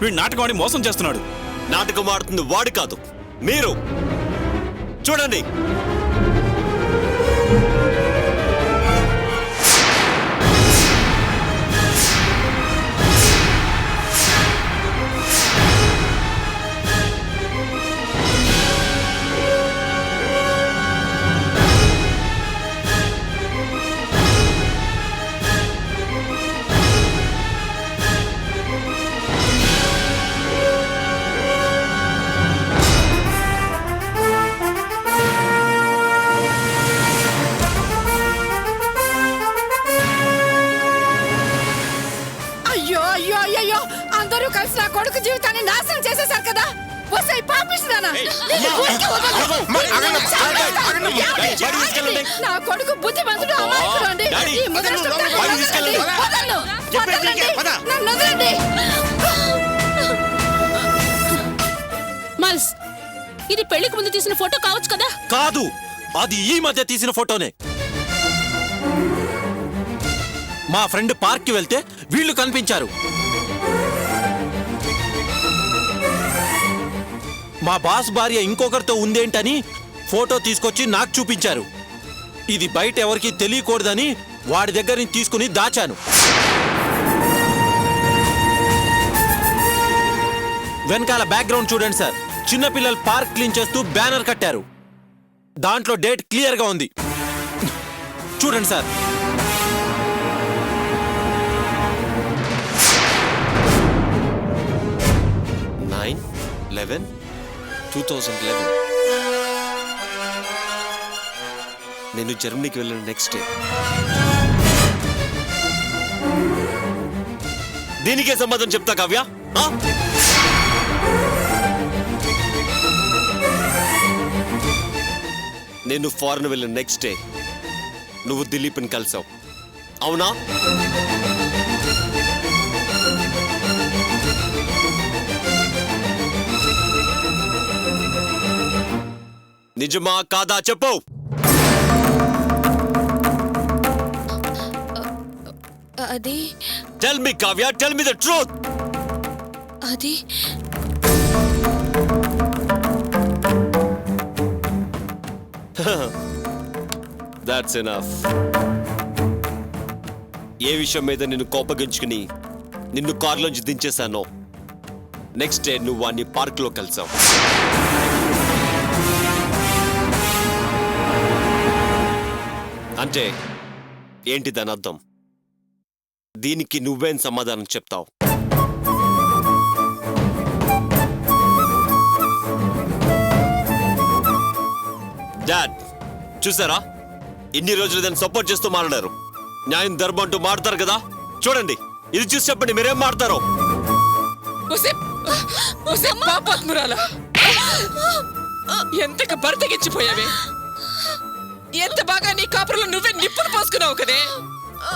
వీడు నాటకం ఆడి మోసం చేస్తున్నాడు. నాటకం ఆడుతుంది వాడు కాదు, మీరు. చూడండి. అందరూ కలిసి నా కొడుకు జీవితాన్ని నాశనం చేసేశారు కదా. వస్తాయి పాపిస్తున్నానా? నా కొడుకు బుద్ధిమంతుడు, అమాయకుడు అండి. మల్స్, ఇది పెళ్లికి ముందు తీసిన ఫోటో కావచ్చు కదా? కాదు, అది ఈ మధ్య తీసిన ఫోటోనే. మా ఫ్రెండ్ పార్క్ కి వెళ్తే వీళ్ళు కనిపించారు. మా బాస్ భార్య ఇంకొకరితో ఉందేంటని ఫోటో తీసుకొచ్చి నాకు చూపించారు. ఇది బయట ఎవరికి తెలియకూడదని వాడి దగ్గర నుంచి తీసుకుని దాచాను. వెనకాల బ్యాక్గ్రౌండ్ చూడండి సార్. చిన్నపిల్లలు పార్క్ క్లీన్ చేస్తూ బ్యానర్ కట్టారు. దాంట్లో డేట్ క్లియర్ గా ఉంది. చూడండి సార్. నైన్ 2011 నేను జర్మనీకి వెళ్ళిన నెక్స్ట్ డే. దీనికే సమాధానం చెప్తా కావ్య. నేను ఫారెన్ వెళ్ళిన నెక్స్ట్ డే నువ్వు దిలీప్ని కలిసావు, అవునా? నిజమా కాదా చెప్పు. అది tell me Kavya, tell me the truth. అది దాట్స్ ఎనఫ్. ఏ విషయం మీద నిన్ను కోపగించుకుని నిన్ను కారులోంచి దించేశానో నెక్స్ట్ డే నువ్వు వాడిని పార్క్ లో కలిసావు. అంటే ఏంటి దాని అర్థం? దీనికి నువ్వేం సమాధానం చెప్తావు? డాడ్, చూసారా? ఇన్ని రోజులు దాన్ని సపోర్ట్ చేస్తూ మాట్లాడారు. న్యాయం ధర్మం అంటూ మాడతారు కదా. చూడండి, ఇది చూసి చెప్పండి మీరేం మాడతారో. ఎంతగా బర్తకిచ్చిపోయావే. ఎంత బాగా నీ కాపురంలో నువ్వే నిప్పులు పోసుకున్నావు కదే.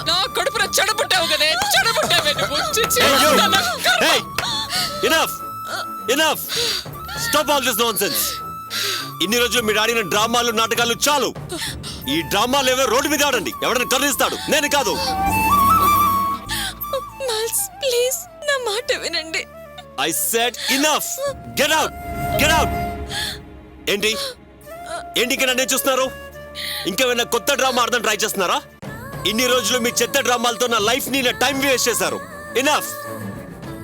నా కడుపున చెడబుట్టావు కదే. చెడబుట్టావే నువ్వు. Enough! Enough! Stop all this nonsense! ఇన్ని రోజులు మీరు ఆడిన డ్రామాలు నాటకాలు చాలు. ఈ డ్రామాలు ఏవో రోడ్డు మీద ఆడండి. ఎవరైనా కర్రిస్తాడు, నేను కాదు. ప్లీజ్ నా మాట వినండి. I said enough! Get out! Get out! ఏంటి ఇంకా నన్నే చూస్తున్నారు? ఇంకేమైనా కొత్త డ్రామా ఆడదని ట్రై చేస్తున్నారా? ఇన్ని రోజులు మీ చెత్త డ్రామాలతో నా లైఫ్ ని, నా టైం వేస్ట్ చేశారు. ఇనఫ్!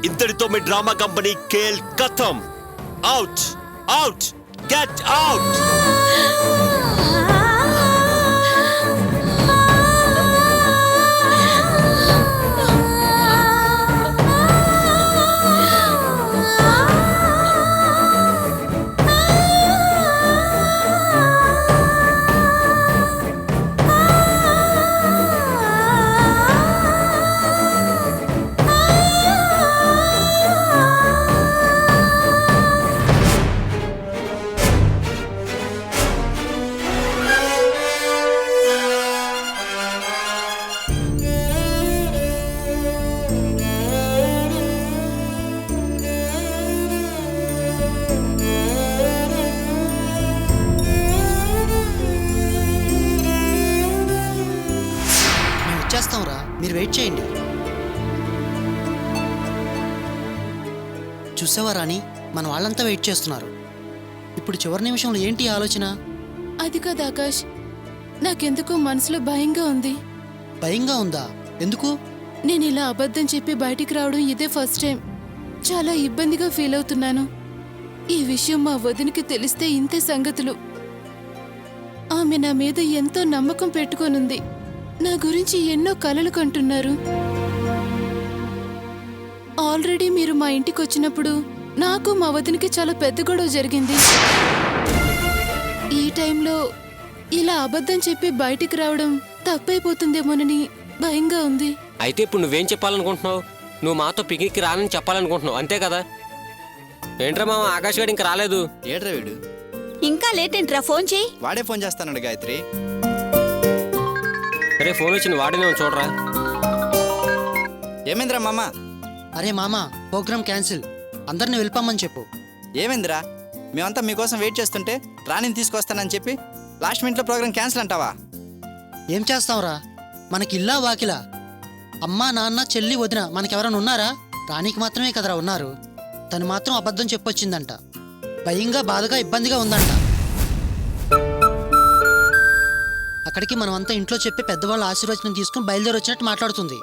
ఇంతటితో మీ డ్రామా కంపెనీ కేల్ ఖతం. అవుట్! అవుట్! Get out! చూసావా రాణి, మన వాళ్ళంతా వెయిట్ చేస్తున్నారు. ఇప్పుడు చివరి నిమిషంలో ఏంటి ఆలోచన? అది కాదు ఆకాష్, నాకెందుకో మనసులో భయంగా ఉంది. భయంగా ఉందా? ఎందుకు? నేను ఇలా అబద్ధం చెప్పి బయటికి రావడం ఇదే ఫస్ట్ టైం. చాలా ఇబ్బందిగా ఫీల్ అవుతున్నాను. ఈ విషయం మా వదినికి తెలిస్తే ఇంతే సంగతులు. ఆమె నా మీద ఎంతో నమ్మకం పెట్టుకొనుంది. నా గురించి ఎన్నో కలలు కంటున్నారు. ఆల్రెడీ మీరు మా ఇంటికి వచ్చినప్పుడు నాకు మా వదినికి చాలా పెద్ద గొడవ జరిగింది. ఈ టైంలో ఇలా అబద్ధం చెప్పి బయటికి రావడం తప్పైపోతుందేమోనని భయంగా ఉంది. అయితే ఇప్పుడు నువ్వేం చెప్పాలనుకుంటున్నావు? నువ్వు మాతో పిక్నిక్కి రానని చెప్పాలనుకుంటున్నావు, అంతే కదా? ఏంట్రా మామ, ఆకాష్ గారు ఇంకా రాలేదు. ఏడ్రా వీడు? ఇంకా లేట్ ఏంట్రా, ఫోన్ చేయి. వాడే ఫోన్ చేస్తానండి గాయత్రి. అరే ఫోన్ వచ్చింది, వాడినే చూడరా. ఏమైందిరా మామ? అరే మామ, ప్రోగ్రామ్ క్యాన్సిల్. అందరిని వెళ్ళిపోమని చెప్పు. ఏమైందిరా? మేమంతా మీకోసం వెయిట్ చేస్తుంటే రాణిని తీసుకొస్తానని చెప్పి లాస్ట్ మినిట్లో ప్రోగ్రామ్ క్యాన్సిల్ అంటావా? ఏం చేస్తావురా? మనకి ఇల్లా వాకిలా, అమ్మా నాన్న చెల్లి వదిన మనకెవరైనా ఉన్నారా? రాణికి మాత్రమే కదరా ఉన్నారు. తను మాత్రం అబద్ధం చెప్పొచ్చిందంట. భయంగా, బాధగా, ఇబ్బందిగా ఉందంట. అక్కడికి మనమంతా ఇంట్లో చెప్పి పెద్దవాళ్ళ ఆశీర్వచనం తీసుకుని బయలుదేరి వచ్చినట్టు మాట్లాడుతుంది.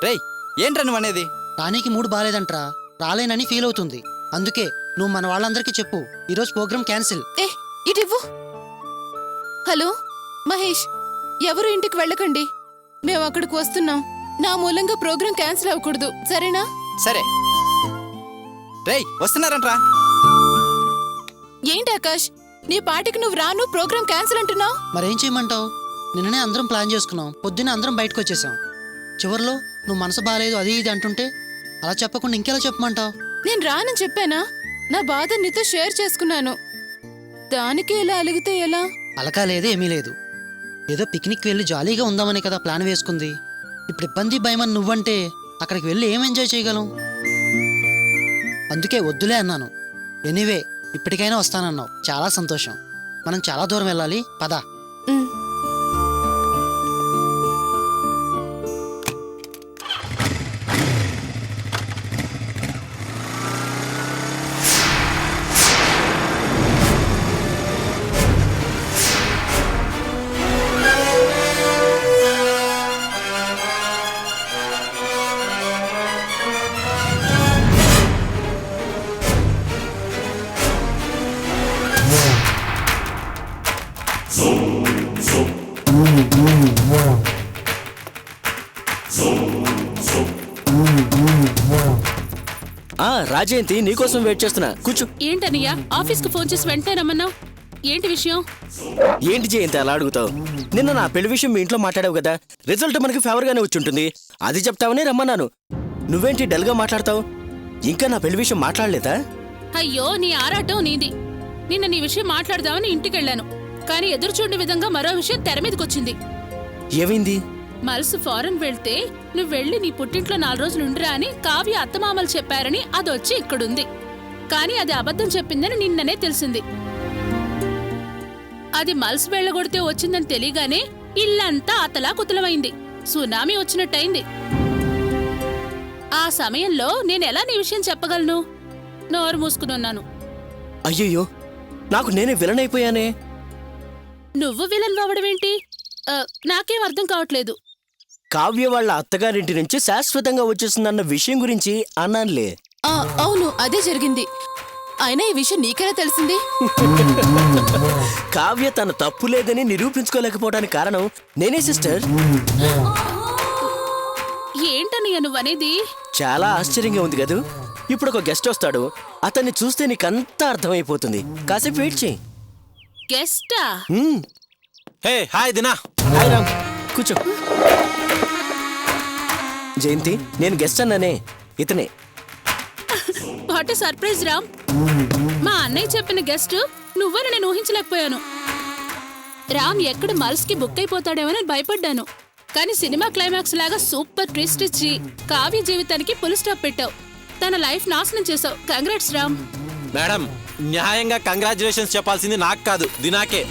రేయ్, ఏంట్రా నువ్వు అనేది? రాణికి మూడు బాలేదంట్రా, రాలేనని ఫీల్ అవుతుంది. అందుకే నువ్వు మన వాళ్ళందరికీ చెప్పు, ఈరోజు ప్రోగ్రామ్ క్యాన్సిల్. ఏ ఇటివ్వు. హలో మహేష్, ఎవరు ఇంటికి వెళ్ళకండి. మేము అక్కడికి వస్తున్నాం. నా మూలంగా ప్రోగ్రాం క్యాన్సిల్ అవ్వకూడదు, సరేనా? సరే. రేయ్, వస్తున్నారంట్రా. ఏంటి ఆకాష్, నీ పాటికి నువ్వు రాను, ప్రోగ్రాం క్యాన్సిల్ అంటున్నావు? మరేం చేయమంటావు? నిన్ననే అందరం ప్లాన్ చేసుకున్నాం, పొద్దున్నే అందరం బయటకు వచ్చేసాం. చివర్లో నువ్వు మనసు బాగాలేదు అది ఇది అంటుంటే అలా చెప్పకుండా ఇంకెలా చెప్పమంటావు? నేను రానని చెప్పానా? నా బాధ నీతో షేర్ చేసుకున్నాను. దానికి ఇలా అలిగితే ఎలా? అలకా లేదే, ఏమీ లేదు. ఏదో పిక్నిక్ వెళ్ళి జాలీగా ఉందామని కదా ప్లాన్ వేసుకుంది. ఇప్పుడు ఇబ్బంది భయమని నువ్వంటే అక్కడికి వెళ్ళి ఏం ఎంజాయ్ చేయగలం? అందుకే వద్దులే అన్నాను. ఎనీవే, ఇప్పటికైనా వస్తానన్నావు, చాలా సంతోషం. మనం చాలా దూరం వెళ్ళాలి, పద. ఉమ్. రాజయంతి, నీకోసం వెయిట్ చేస్తున్నా, కూర్చో. ఏంటన్నయ్యా, ఆఫీస్కి ఫోన్ చేసి వెంటనే రమ్మన్నావు? ఏంటి విషయం? ఏంటి జయంతి అలా అడుగుతావు? నిన్న నా పెళ్లి విషయం మీ ఇంట్లో మాట్లాడావు కదా, రిజల్ట్ మనకి ఫేవర్ గానే వచ్చి ఉంటుంది. అది చెప్తావని రమ్మన్నాను. నువ్వేంటి డల్ గా మాట్లాడతావు? ఇంకా నా పెళ్లి విషయం మాట్లాడలేదా? అయ్యో, నీ ఆరాటం నీది. నిన్న నీ విషయం మాట్లాడదామని ఇంటికెళ్ళాను, కానీ ఎదురు చూడని విధంగా మరో విషయం తెర మీదకొచ్చింది. ఏమైంది? మల్సు ఫారెన్ వెళ్తే నువ్వు వెళ్ళి నీ పుట్టింట్లో 4 రోజులు ఉండిరా అని కావ్య అత్తమామలు చెప్పారని అదొచ్చి ఇక్కడుంది. కానీ అది అబద్ధం చెప్పిందని నిన్ననే తెలిసింది. అది మల్సు వెళ్ళగొడితే వచ్చిందని తెలియగానే ఇల్లంతా అతలా కుతలమైంది. సునామీ వచ్చినట్టయింది. ఆ సమయంలో నేనెలా నీ విషయం చెప్పగలను? నోరు మూసుకునున్నాను. అయ్యయ్యో, నాకు నేనే విలన్ అయిపోయానే. నువ్వు విలన్ అవ్వడమేంటి? నాకేం అర్థం కావట్లేదు. కావ్య వాళ్ళ అత్తగారింటి నుంచి శాశ్వతంగా వచ్చేసిందన్న విషయం గురించి అన్నానులే. అవును, అదే జరిగింది. అయినా ఈ విషయం నీకెలా తెలిసింది? కావ్య తన తప్పు లేదని నిరూపించుకోలేకపోవడానికి కారణం నేనే సిస్టర్. ఏంటన్నయ్య నువ్వనేది? చాలా ఆశ్చర్యంగా ఉంది కదూ. ఇప్పుడు ఒక గెస్ట్ వస్తాడు, అతన్ని చూస్తే నీకంతా అర్థమైపోతుంది. కాసేపు వెయిట్ చేయి. గెస్టా? హే, హాయ్ దినా. హాయ్ రామ్, కూర్చో. జయంతి, నేను గెస్ట్ అన్నానే, ఇతనే. What surprise Ram. మా అన్నయ్య చెప్పిన గెస్ట్ నువ్వని నేను ఊహించలేకపోయాను. రామ్ ఎక్కడ మల్స్కి బుక్ అయిపోతాడేమోని భయపడ్డాను. కానీ సినిమా క్లైమాక్స్ లాగా సూపర్ ట్విస్ట్ ఇచ్చి కావ్య జీవితానికి ఫుల్ స్టాప్ పెట్టావు. తన లైఫ్ నాశనం చేసావు. కంగ్రాట్స్ రామ్. మేడం, న్యాయంగా కంగ్రాచులేషన్స్ చెప్పాల్సింది నాకు కాదు, దినాకే.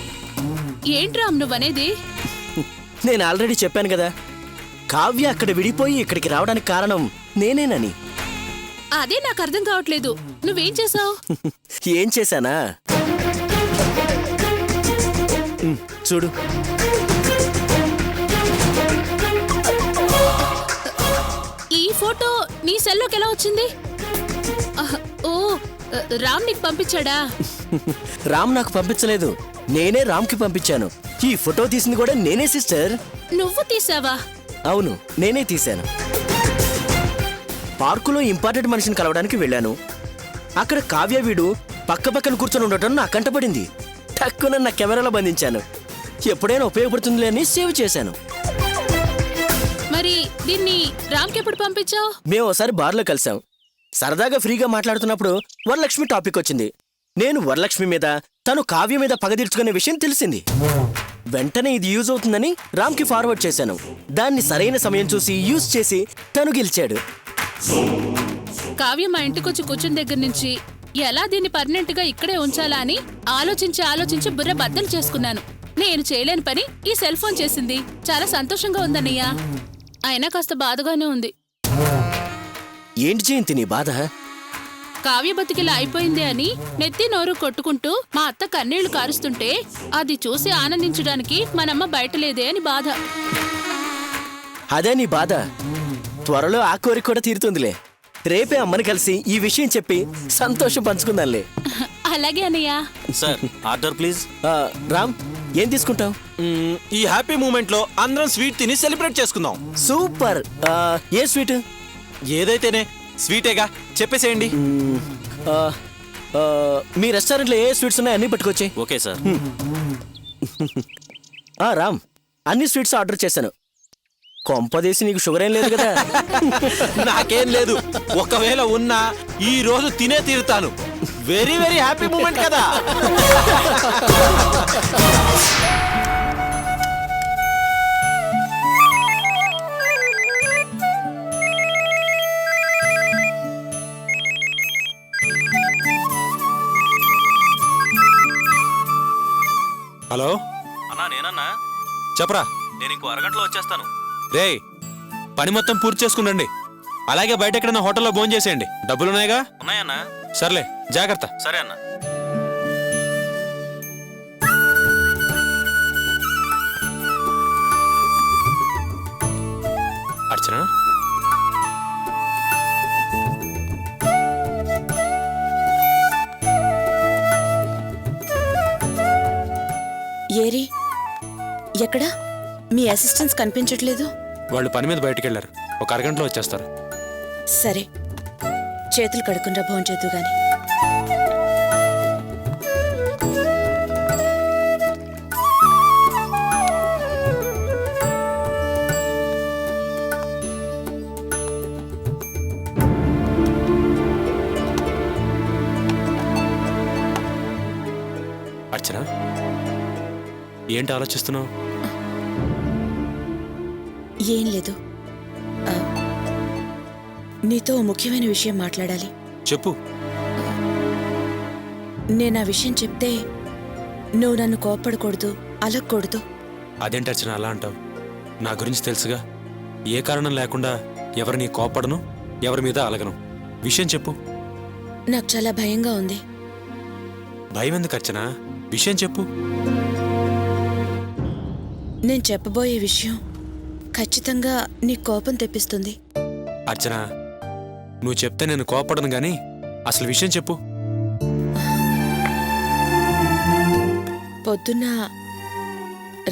ఏంటి రామ్ నువ్వనేది? నేను ఆల్రెడీ చెప్పాను కదా, కావ్య అక్కడ విడిపోయి ఇక్కడికి రావడానికి కారణం నేనేనని. అదే నాకు అర్థం కావట్లేదు. నువ్వేం చేసావు? ఏం చేశానా? చూడు. ఈ ఫోటో నీ సెల్లోకి ఎలా వచ్చింది? ఓ, రామ్ నీకు పంపించాడా? రామ్ నాకు పంపించలేదు, నేనే రామ్కి పంపించాను. ఈ ఫోటో తీసింది కూడా నేనే సిస్టర్. నువ్వు తీసావా? అవును, నేనే తీశాను. పార్కులో ఇంపార్టెంట్ మనిషిని కలవడానికి వెళ్ళాను. అక్కడ కావ్య వీడు పక్క పక్కన కూర్చొని ఉండటం నా కంటపడింది. టక్కున నా కెమెరాలో బంధించాను. ఎప్పుడైనా ఉపయోగపడుతుందిలే అని సేవ్ చేశాను. మరి దీన్ని రామ్కి ఎప్పుడు పంపించావు? మేము ఒకసారి బార్లో కలిసాం. సరదాగా ఫ్రీగా మాట్లాడుతున్నప్పుడు వరలక్ష్మి టాపిక్ వచ్చింది. నేను వరలక్ష్మి మీద, తను కావ్య మీద పగ తీర్చుకునే విషయం తెలిసింది. వెంటనే ఇది యూజ్ అవుతుందని రామ్కి ఫార్వర్డ్ చేశాను. దాన్ని సరైన సమయం చూసి యూజ్ చేసి తను గెలిచాడు. కావ్య మా ఇంటికొచ్చి కూర్చుని దగ్గర నుంచి ఎలా దీన్ని పర్మనెంట్ గా ఇక్కడే ఉంచాలా అని ఆలోచించి బుర్ర బద్దలు చేసుకున్నాను. నేను చేయలేని పని ఈ సెల్ ఫోన్ చేసింది. చాలా సంతోషంగా ఉందన్నయ్యా. అయినా కాస్త బాధగానే ఉంది. ఏంటి జయంతి నీ బాధ? కావ్య బతికిలా అయిపోయింది అని నెత్తి నోరు కొట్టుకుంటూ మా అత్త కన్నీళ్లు కారుస్తుంటే అది చూసి ఆనందించడానికి మనమ్మ బయట లేదే అని బాధ. అదే నీ బాధ. త్వరలో ఆ కోరిక కూడా తీరుతుందిలే. రేపే అమ్మని కలిసి ఈ విషయం చెప్పి సంతోషం పంచుకుందాంలే. అలాగే అన్నయ్యా. Sir order please. రామ్, ఏం తీసుకుంటావు? ఈ హ్యాపీ మూమెంట్ లో అందరం స్వీట్ తిని సెలబ్రేట్ చేసుకుందాం. సూపర్. ఏ స్వీట్? ఏదైతేనే స్వీటేగా, చెప్పేసేయండి. మీ రెస్టారెంట్లో ఏ స్వీట్స్ ఉన్నాయో అన్నీ పట్టుకొచ్చాయి. Okay sir. రామ్, అన్ని స్వీట్స్ ఆర్డర్ చేశాను. కొంపదేసి నీకు షుగర్ ఏం లేదు కదా? నాకేం లేదు. ఒకవేళ ఉన్నా ఈ రోజు తినే తీరుతాను. వెరీ వెరీ హ్యాపీ మూమెంట్ కదా. హలో అన్నా, నేనన్నా. చెప్పరా. నేను ఇంకో అరగంటలో వచ్చేస్తాను. రేయ్, పని మొత్తం పూర్తి చేసుకునండి. అలాగే బయట ఎక్కడైనా హోటల్లో భోజనం చేసేయండి. డబ్బులున్నాయిగా? ఉన్నాయన్నా. సర్లే, జాగ్రత్త. సరే అన్నా. అర్చన, ఏరి, ఎక్కడా? మీ అసిస్టెంట్స్ కనిపించట్లేదు. వాళ్ళు పని మీద బయటికి వెళ్ళారు. ఒక అరగంటలో వచ్చేస్తారు. సరే, చేతులు కడుక్కుంటా భోంచేద్దు గాని. అర్చన, ఏంటి ఆలోచిస్తున్నావు? ఏం లేదు. నీతో ఓ ముఖ్యమైన విషయం మాట్లాడాలి. చెప్పు. నేను ఆ విషయం చెప్తే నువ్వు నన్ను కోప్పడకూడదు, అలగకూడదు. అదేంటి అర్చన అలా అంటావు? నా గురించి తెలుసుగా. ఏ కారణం లేకుండా ఎవరిని కోప్పడను, ఎవరి మీద అలగను. విషయం చెప్పు. నాకు చాలా భయంగా ఉంది. భయం ఎందుకు అర్చన? విషయం చెప్పు. నేను చెప్పబోయే విషయం ఖచ్చితంగా నీ కోపం తెప్పిస్తుంది. అర్చన, నువ్వు చెప్తే నేను కోపడను గాని అసలు విషయం చెప్పు. పొద్దున్న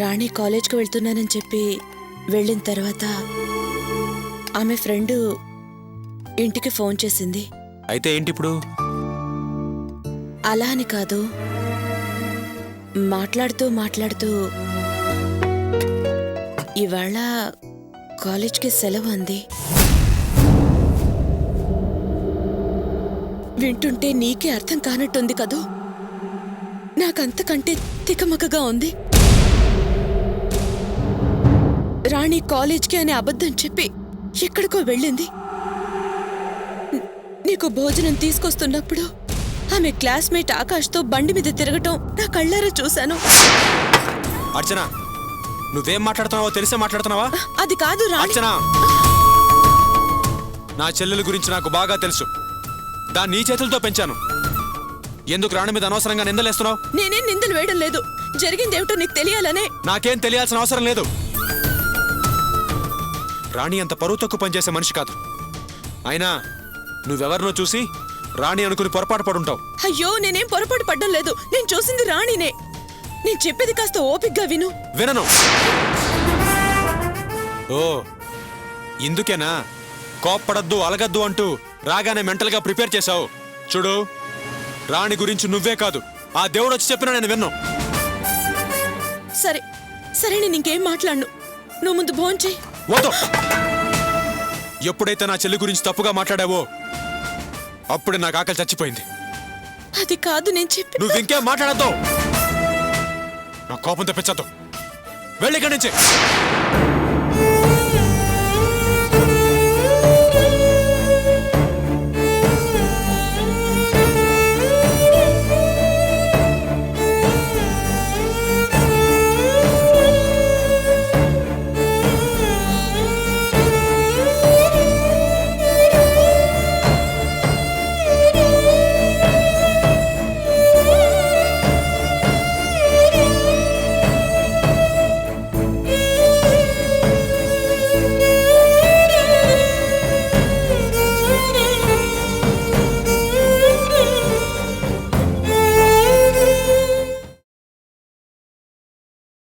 రాణి కాలేజ్కి వెళ్తున్నానని చెప్పి వెళ్ళిన తర్వాత ఆమె ఫ్రెండ్ ఇంటికి ఫోన్ చేసింది. అయితే ఏంటి ఇప్పుడు? అలా అని కాదు, మాట్లాడుతూ ఇవాళ కాలేజ్కి సెలవు అంది. వింటుంటే నీకే అర్థం కానట్టుంది కదూ. నాకంతకంటే తికమకగా ఉంది. రాణి కాలేజ్కి అనే అబద్ధం చెప్పి ఎక్కడికో వెళ్ళింది. నీకు భోజనం తీసుకొస్తున్నప్పుడు ఆమె క్లాస్మేట్ ఆకాష్తో బండి మీద తిరగటం నా కళ్ళారా చూశాను. అర్చన, నువ్వేం మాట్లాడుతున్నావో తెలిసే మాట్లాడుతున్నావా? అది కాదు రాణి. అర్చన, నా చెల్లెల గురించి నాకు బాగా తెలుసు. దాన్ని నీ చేతులతో పెంచాను. ఎందుకు రాణి మీద అనవసరంగా నిందలేస్తున్నావు? నేనేం నిందలు వేయడం లేదు. జరిగిందేమిటో నీకు తెలియాలనే. నాకేం తెలియాల్సిన అవసరం లేదు. రాణి అంత పరువు తక్కువ పనిచేసే మనిషి కాదు. అయినా నువ్వెవరినో చూసి రాణి అనుకుని పొరపాటు పడుంటావు. అయ్యో, నేనేం పొరపాటు పడ్డం లేదు. నేను చూసింది రాణినే. నేను చెప్పేది కాస్త ఓపిగ్గా విను. వినను. ఓ, ఇందుకేనా కోప్పడద్దు అలగద్దు అంటూ రాగానే మెంటల్గా ప్రిపేర్ చేశావు? చూడు, రాణి గురించి నువ్వే కాదు, ఆ దేవుడు వచ్చి చెప్పినా నేను విన్ను. సరే సరే, నేను ఇంకేం మాట్లాడను. నువ్వు ముందు భోంచేయి. వద్దు. ఎప్పుడైతే నా చెల్లి గురించి తప్పుగా మాట్లాడావో అప్పుడే నాకు ఆకలి చచ్చిపోయింది. అది కాదు నేను చెప్పి. నువ్వు ఇంకేం మాట్లాడద్దు. నా కోపం తెప్పించద్దు. వెళ్ళి ఇక్కడి నుంచి.